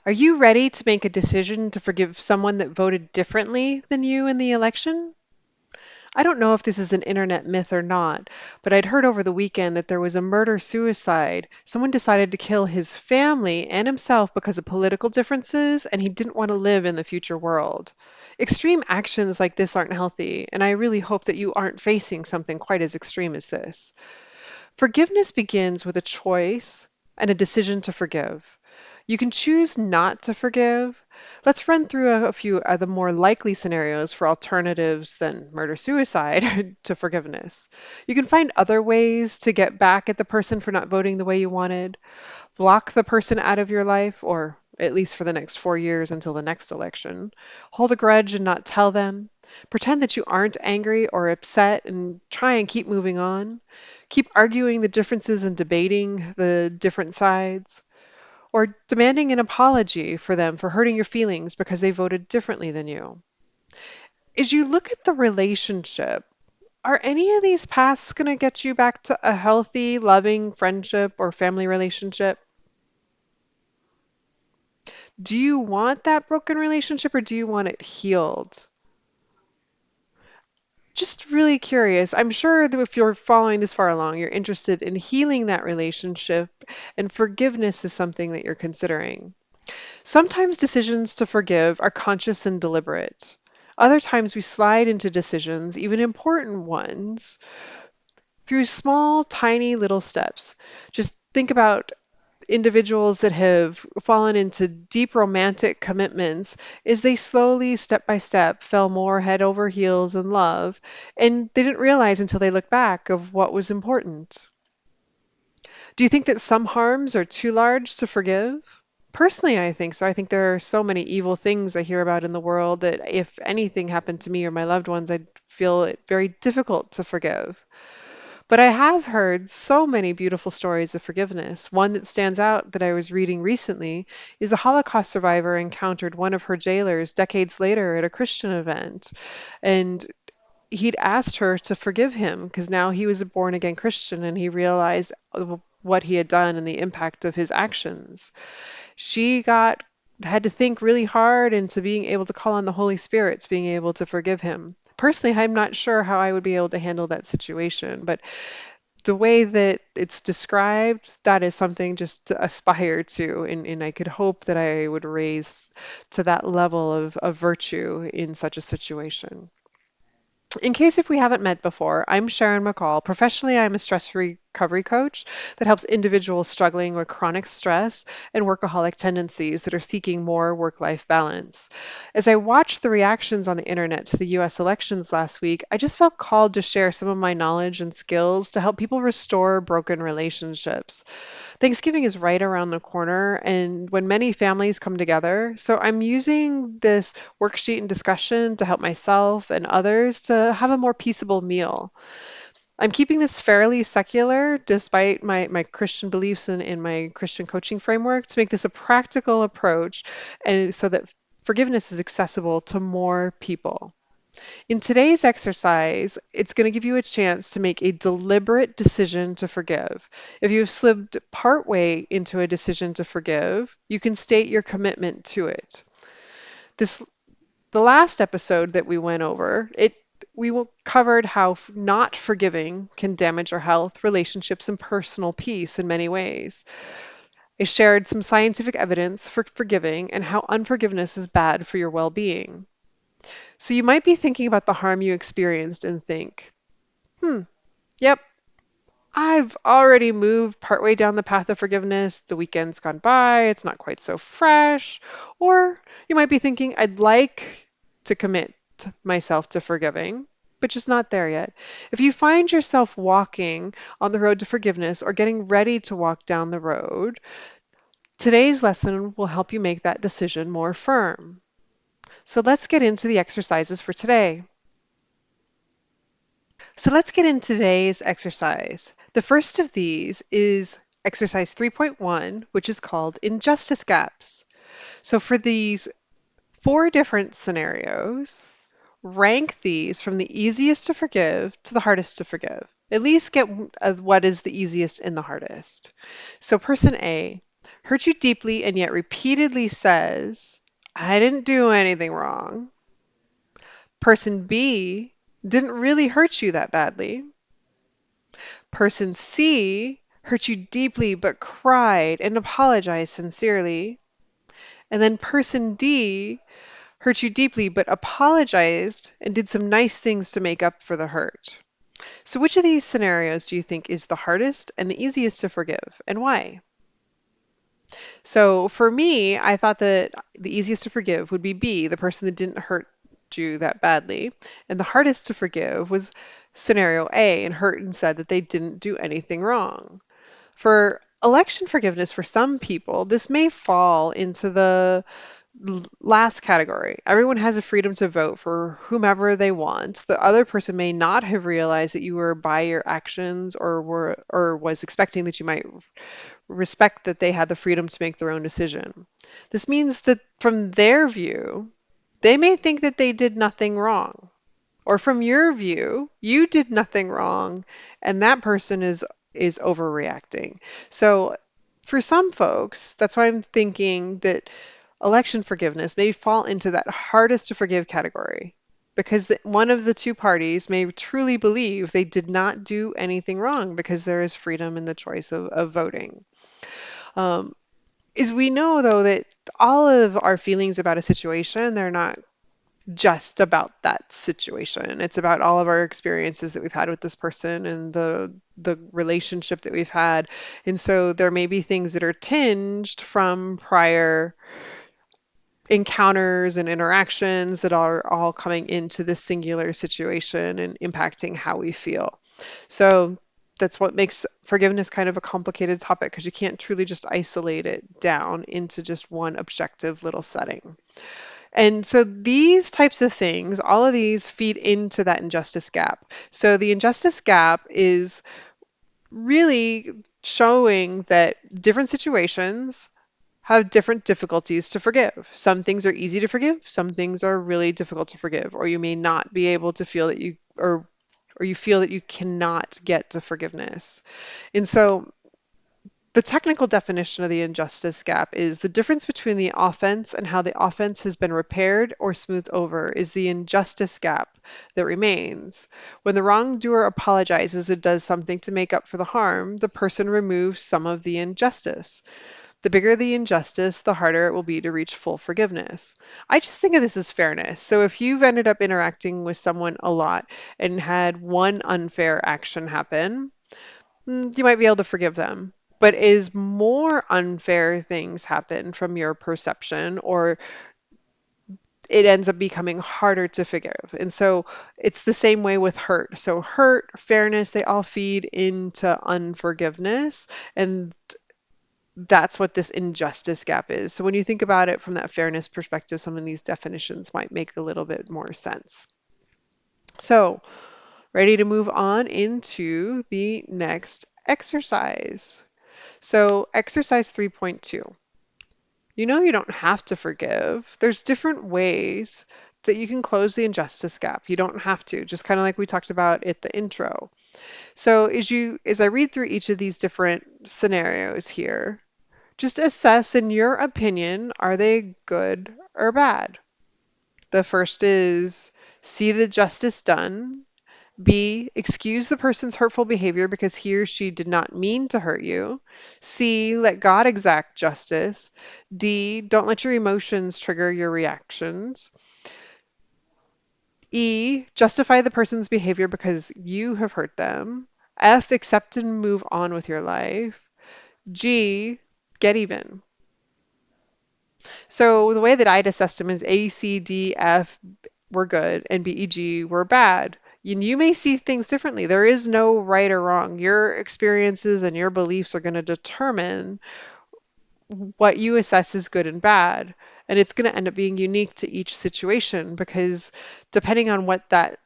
Are you ready to make a decision to forgive someone that voted differently than you in the election? I don't know if this is an internet myth or not, but I'd heard over the weekend that there was a murder suicide. Someone decided to kill his family and himself because of political differences, and he didn't want to live in the future world. Extreme actions like this aren't healthy, and I really hope that you aren't facing something quite as extreme as this. Forgiveness begins with a choice and a decision to forgive. You can choose not to forgive. Let's run through a few of the more likely scenarios for alternatives than murder suicide to forgiveness. You can find other ways to get back at the person for not voting the way you wanted, block the person out of your life, or at least for the next 4 years until the next election, hold a grudge and not tell them, pretend that you aren't angry or upset and try and keep moving on, keep arguing the differences and debating the different sides, or demanding an apology for them for hurting your feelings because they voted differently than you. As you look at the relationship, are any of these paths going to get you back to a healthy, loving friendship or family relationship? Do you want that broken relationship or do you want it healed? Just really curious. I'm sure that if you're following this far along, you're interested in healing that relationship, and forgiveness is something that you're considering. Sometimes decisions to forgive are conscious and deliberate. Other times we slide into decisions, even important ones, through small, tiny little steps. Just think about individuals that have fallen into deep romantic commitments is they slowly, step by step, fell more head over heels in love, and they didn't realize until they look back of what was important. Do you think that some harms are too large to forgive? Personally, I think so. I think there are so many evil things I hear about in the world that if anything happened to me or my loved ones, I'd feel it very difficult to forgive. But I have heard so many beautiful stories of forgiveness. One that stands out that I was reading recently is a Holocaust survivor encountered one of her jailers decades later at a Christian event. And he'd asked her to forgive him because now he was a born again Christian and he realized what he had done and the impact of his actions. She got had to think really hard into being able to call on the Holy Spirit, to being able to forgive him. Personally, I'm not sure how I would be able to handle that situation, but the way that it's described, that is something just to aspire to, and I could hope that I would raise to that level of virtue in such a situation. In case if we haven't met before, I'm Sharon McCall. Professionally, I'm a stress recovery coach that helps individuals struggling with chronic stress and workaholic tendencies that are seeking more work-life balance. As I watched the reactions on the internet to the US elections last week, I just felt called to share some of my knowledge and skills to help people restore broken relationships. Thanksgiving is right around the corner, and when many families come together, so I'm using this worksheet and discussion to help myself and others to have a more peaceable meal. I'm keeping this fairly secular despite my Christian beliefs and in my Christian coaching framework to make this a practical approach and so that forgiveness is accessible to more people. In today's exercise, it's going to give you a chance to make a deliberate decision to forgive. If you've slipped partway into a decision to forgive, you can state your commitment to it. This the last episode that we went over, covered how not forgiving can damage our health, relationships, and personal peace in many ways. I shared some scientific evidence for forgiving and how unforgiveness is bad for your well-being. So you might be thinking about the harm you experienced and think, yep, I've already moved partway down the path of forgiveness. The weekend's gone by, it's not quite so fresh. Or you might be thinking, I'd like to commit myself to forgiving, but just not there yet. If you find yourself walking on the road to forgiveness or getting ready to walk down the road, today's lesson will help you make that decision more firm. So let's get into the exercises for today. So let's get into today's exercise. The first of these is exercise 3.1, which is called injustice gaps. So for these four different scenarios, rank these from the easiest to forgive to the hardest to forgive. At least get what is the easiest and the hardest. So person A, hurt you deeply and yet repeatedly says, I didn't do anything wrong. Person B didn't really hurt you that badly. Person C hurt you deeply but cried and apologized sincerely. And then person D hurt you deeply but apologized and did some nice things to make up for the hurt. So, which of these scenarios do you think is the hardest and the easiest to forgive, and why? So, for me, I thought that the easiest to forgive would be B, the person that didn't hurt you that badly. And the hardest to forgive was scenario A, and hurt and said that they didn't do anything wrong. For election forgiveness, for some people, this may fall into the last category. Everyone has a freedom to vote for whomever they want. The other person may not have realized that you were by your actions or was expecting that you might respect that they had the freedom to make their own decision. This means that from their view, they may think that they did nothing wrong. Or from your view, you did nothing wrong and that person is overreacting. So for some folks, that's why I'm thinking that election forgiveness may fall into that hardest to forgive category because one of the two parties may truly believe they did not do anything wrong because there is freedom in the choice of voting. Um, is we know though that all of our feelings about a situation, they're not just about that situation. It's about all of our experiences that we've had with this person and the relationship that we've had. And so there may be things that are tinged from prior encounters and interactions that are all coming into this singular situation and impacting how we feel. So that's what makes forgiveness kind of a complicated topic because you can't truly just isolate it down into just one objective little setting. And so these types of things, all of these feed into that injustice gap. So the injustice gap is really showing that different situations have different difficulties to forgive. Some things are easy to forgive, some things are really difficult to forgive, or you may not be able to feel that you or you feel that you cannot get to forgiveness. And so the technical definition of the injustice gap is the difference between the offense and how the offense has been repaired or smoothed over is the injustice gap that remains. When the wrongdoer apologizes and does something to make up for the harm, the person removes some of the injustice. The bigger the injustice, the harder it will be to reach full forgiveness. I just think of this as fairness. So if you've ended up interacting with someone a lot and had one unfair action happen, you might be able to forgive them. But as more unfair things happen from your perception, or it ends up becoming harder to forgive. And so it's the same way with hurt. So hurt, fairness, they all feed into unforgiveness. And that's what this injustice gap is. So when you think about it from that fairness perspective, some of these definitions might make a little bit more sense. So, ready to move on into the next exercise. So, exercise 3.2. You know you don't have to forgive. There's different ways that you can close the injustice gap. You don't have to, just kind of like we talked about at the intro. So as I read through each of these different scenarios here, just assess in your opinion, are they good or bad? The first is see the justice done. B, excuse the person's hurtful behavior because he or she did not mean to hurt you. C, let God exact justice. D, don't let your emotions trigger your reactions. E, justify the person's behavior because you have hurt them. F, accept and move on with your life. G, get even. So the way that I'd assess them is A, C, D, F were good and B, E, G were bad. And you may see things differently. There is no right or wrong. Your experiences and your beliefs are going to determine what you assess as good and bad. And it's going to end up being unique to each situation because depending on what that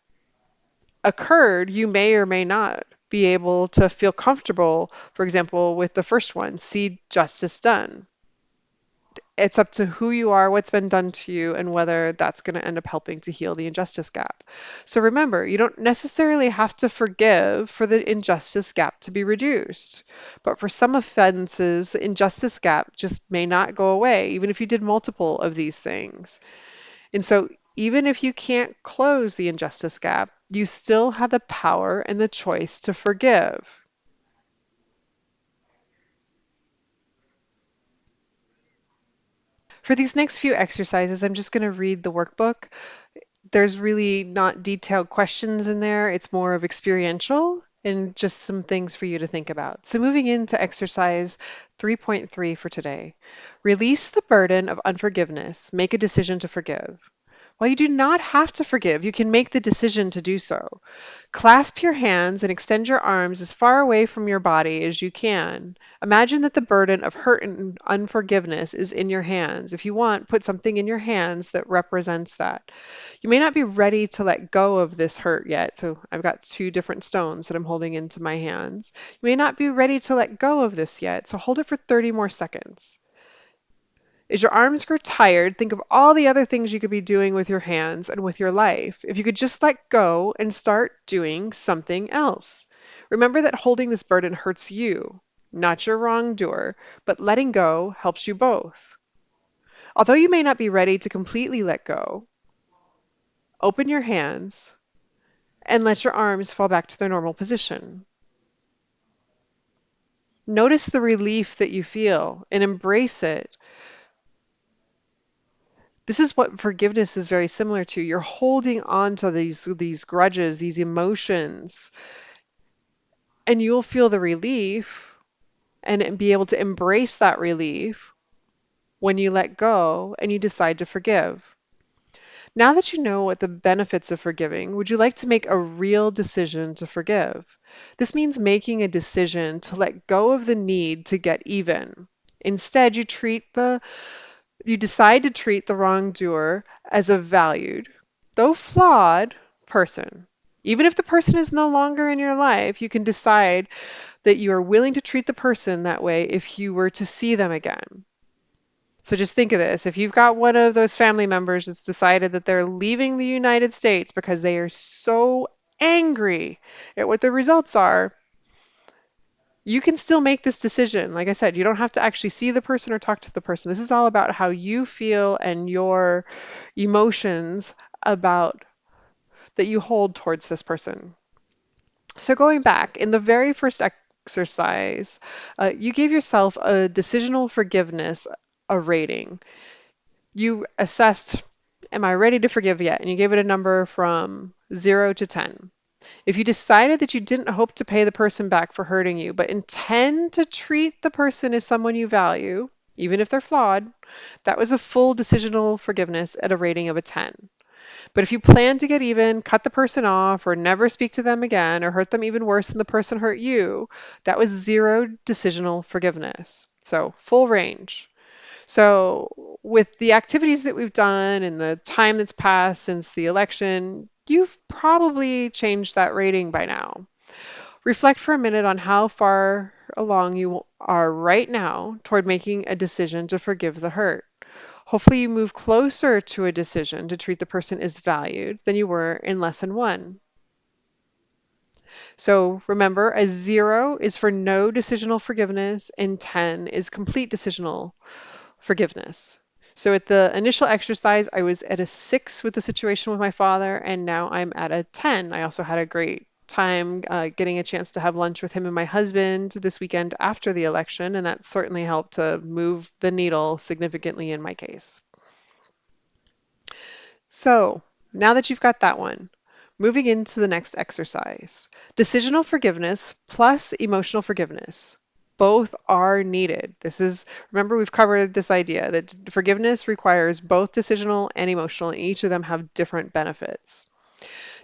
occurred, you may or may not be able to feel comfortable, for example, with the first one, see justice done. It's up to who you are, what's been done to you, and whether that's going to end up helping to heal the injustice gap. So remember, you don't necessarily have to forgive for the injustice gap to be reduced. But for some offenses, the injustice gap just may not go away, even if you did multiple of these things. And so even if you can't close the injustice gap, you still have the power and the choice to forgive. For these next few exercises, I'm just going to read the workbook. There's really not detailed questions in there. It's more of experiential and just some things for you to think about. So moving into exercise 3.3 for today. Release the burden of unforgiveness. Make a decision to forgive. While you do not have to forgive, you can make the decision to do so. Clasp your hands and extend your arms as far away from your body as you can. Imagine that the burden of hurt and unforgiveness is in your hands. If you want, put something in your hands that represents that. You may not be ready to let go of this hurt yet. So I've got two different stones that I'm holding into my hands. You may not be ready to let go of this yet. So hold it for 30 more seconds. As your arms grow tired, think of all the other things you could be doing with your hands and with your life. If you could just let go and start doing something else. Remember that holding this burden hurts you, not your wrongdoer, but letting go helps you both. Although you may not be ready to completely let go, open your hands and let your arms fall back to their normal position. Notice the relief that you feel and embrace it. This is what forgiveness is very similar to. You're holding on to these grudges, these emotions, and you'll feel the relief and be able to embrace that relief when you let go and you decide to forgive. Now that you know what the benefits of forgiving, would you like to make a real decision to forgive? This means making a decision to let go of the need to get even. Instead, you decide to treat the wrongdoer as a valued, though flawed, person. Even if the person is no longer in your life, you can decide that you are willing to treat the person that way if you were to see them again. So just think of this. If you've got one of those family members that's decided that they're leaving the United States because they are so angry at what the results are, you can still make this decision. Like I said, you don't have to actually see the person or talk to the person. This is all about how you feel and your emotions about that you hold towards this person. So going back, in the very first exercise, you gave yourself a decisional forgiveness a rating. You assessed, am I ready to forgive yet? And you gave it a number from 0 to 10. If you decided that you didn't hope to pay the person back for hurting you, but intend to treat the person as someone you value, even if they're flawed, that was a full decisional forgiveness at a rating of a 10. But if you plan to get even, cut the person off, or never speak to them again, or hurt them even worse than the person hurt you, that was zero decisional forgiveness. So full range. So, with the activities that we've done and the time that's passed since the election, you've probably changed that rating by now. Reflect for a minute on how far along you are right now toward making a decision to forgive the hurt. Hopefully, you move closer to a decision to treat the person as valued than you were in lesson one. So remember, a 0 is for no decisional forgiveness, and 10 is complete decisional forgiveness. So at the initial exercise, I was at a 6 with the situation with my father, and now I'm at a 10. I also had a great time getting a chance to have lunch with him and my husband this weekend after the election, and that certainly helped to move the needle significantly in my case. So now that you've got that one, moving into the next exercise, decisional forgiveness plus emotional forgiveness. Both are needed. Remember, we've covered this idea that forgiveness requires both decisional and emotional, and each of them have different benefits.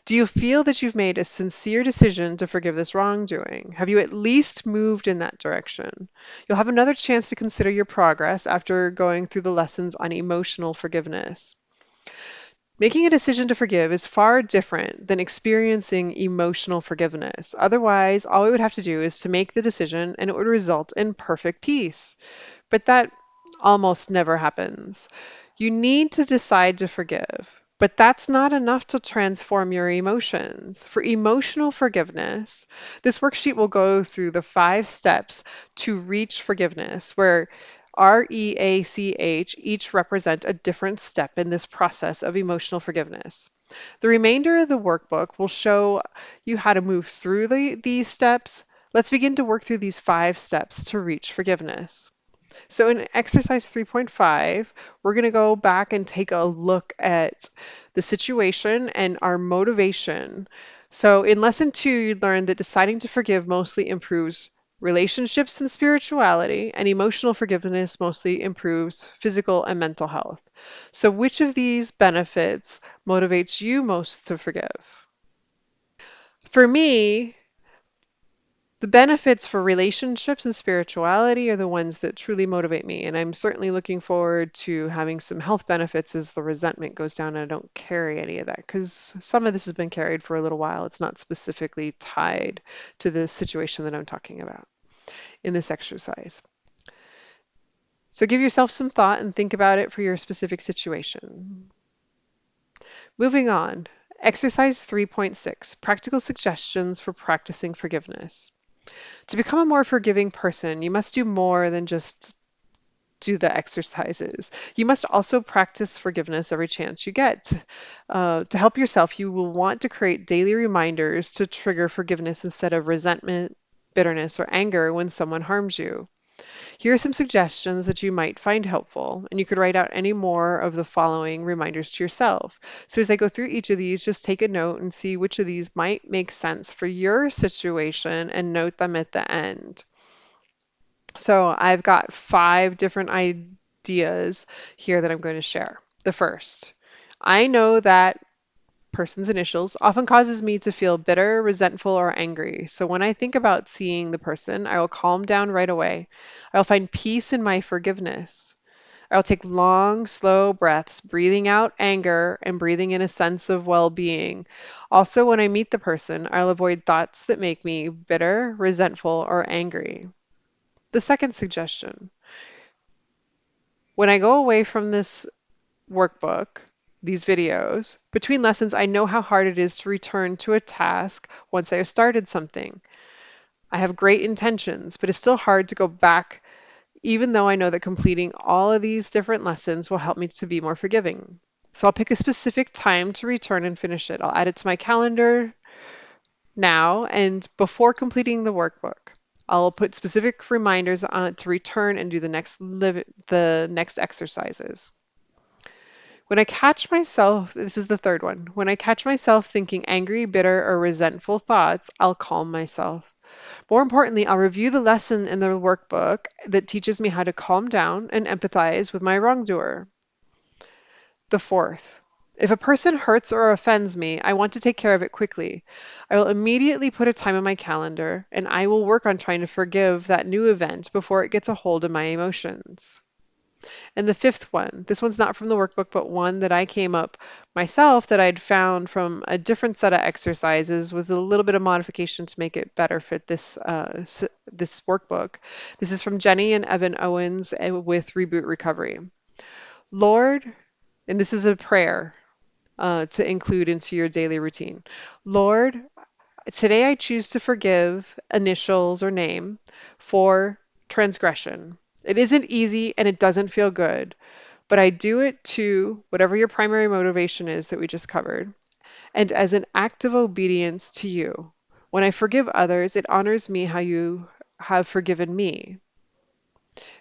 Do you feel that you've made a sincere decision to forgive this wrongdoing? Have you at least moved in that direction? You'll have another chance to consider your progress after going through the lessons on emotional forgiveness. Making a decision to forgive is far different than experiencing emotional forgiveness. Otherwise, all we would have to do is to make the decision and it would result in perfect peace. But that almost never happens. You need to decide to forgive, but that's not enough to transform your emotions. For emotional forgiveness, this worksheet will go through the 5 steps to reach forgiveness, where REACH each represent a different step in this process of emotional forgiveness. The remainder of the workbook will show you how to move through these steps. Let's begin to work through these 5 steps to reach forgiveness. So in exercise 3.5, we're going to go back and take a look at the situation and our motivation. So in lesson 2, you learned that deciding to forgive mostly improves relationships and spirituality, and emotional forgiveness mostly improves physical and mental health. So which of these benefits motivates you most to forgive? For me, the benefits for relationships and spirituality are the ones that truly motivate me. And I'm certainly looking forward to having some health benefits as the resentment goes down and I don't carry any of that because some of this has been carried for a little while. It's not specifically tied to the situation that I'm talking about in this exercise. So give yourself some thought and think about it for your specific situation. Moving on. Exercise 3.6, practical suggestions for practicing forgiveness. To become a more forgiving person, you must do more than just do the exercises. You must also practice forgiveness every chance you get. To help yourself, you will want to create daily reminders to trigger forgiveness instead of resentment, bitterness, or anger when someone harms you. Here are some suggestions that you might find helpful, and you could write out any more of the following reminders to yourself. So as I go through each of these, just take a note and see which of these might make sense for your situation and note them at the end. So I've got 5 different ideas here that I'm going to share. The first, I know that person's initials often causes me to feel bitter, resentful, or angry. So when I think about seeing the person, I will calm down right away. I'll find peace in my forgiveness. I'll take long, slow breaths, breathing out anger and breathing in a sense of well being. Also, when I meet the person, I'll avoid thoughts that make me bitter, resentful, or angry. The second suggestion, when I go away from this workbook, these videos, between lessons, I know how hard it is to return to a task once I have started something. I have great intentions, but it's still hard to go back, even though I know that completing all of these different lessons will help me to be more forgiving. So I'll pick a specific time to return and finish it. I'll add it to my calendar now and before completing the workbook. I'll put specific reminders on to return and do the next exercises. When I catch myself, this is the third one. When I catch myself thinking angry, bitter, or resentful thoughts, I'll calm myself. More importantly, I'll review the lesson in the workbook that teaches me how to calm down and empathize with my wrongdoer. The fourth, if a person hurts or offends me, I want to take care of it quickly. I will immediately put a time in my calendar and I will work on trying to forgive that new event before it gets a hold of my emotions. And the fifth one, this one's not from the workbook, but one that I came up myself that I'd found from a different set of exercises with a little bit of modification to make it better fit this workbook. This is from Jenny and Evan Owens with Reboot Recovery. Lord, and this is a prayer to include into your daily routine. Lord, today I choose to forgive initials or name for transgression. It isn't easy and it doesn't feel good, but I do it to whatever your primary motivation is that we just covered, and as an act of obedience to you. When I forgive others, it honors me how you have forgiven me.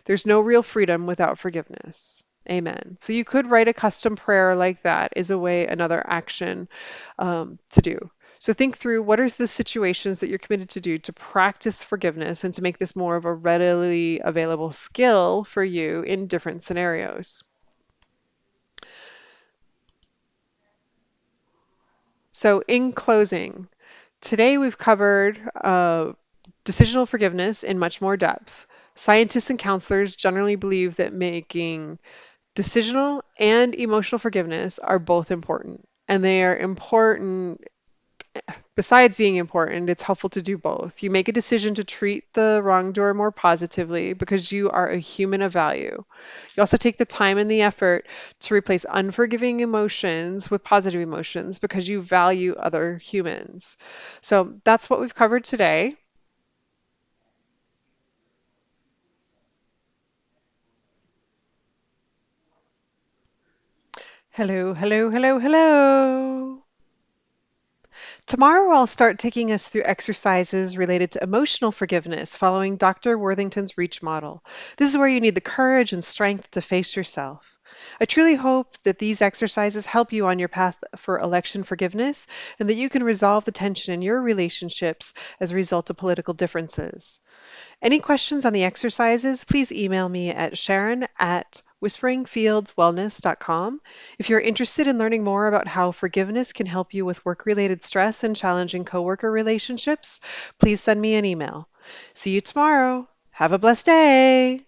There's no real freedom without forgiveness. Amen. So you could write a custom prayer like that is a way, another action to do. So think through what are the situations that you're committed to do to practice forgiveness and to make this more of a readily available skill for you in different scenarios. So in closing, today we've covered decisional forgiveness in much more depth. Scientists and counselors generally believe that making decisional and emotional forgiveness are both important, and they are important Besides being important, it's helpful to do both. You make a decision to treat the wrongdoer more positively because you are a human of value. You also take the time and the effort to replace unforgiving emotions with positive emotions because you value other humans. So that's what we've covered today. Hello, hello, hello, hello. Tomorrow, I'll start taking us through exercises related to emotional forgiveness following Dr. Worthington's Reach model. This is where you need the courage and strength to face yourself. I truly hope that these exercises help you on your path for election forgiveness and that you can resolve the tension in your relationships as a result of political differences. Any questions on the exercises, please email me at sharon@whisperingfieldswellness.com. If you're interested in learning more about how forgiveness can help you with work-related stress and challenging coworker relationships, please send me an email. See you tomorrow. Have a blessed day.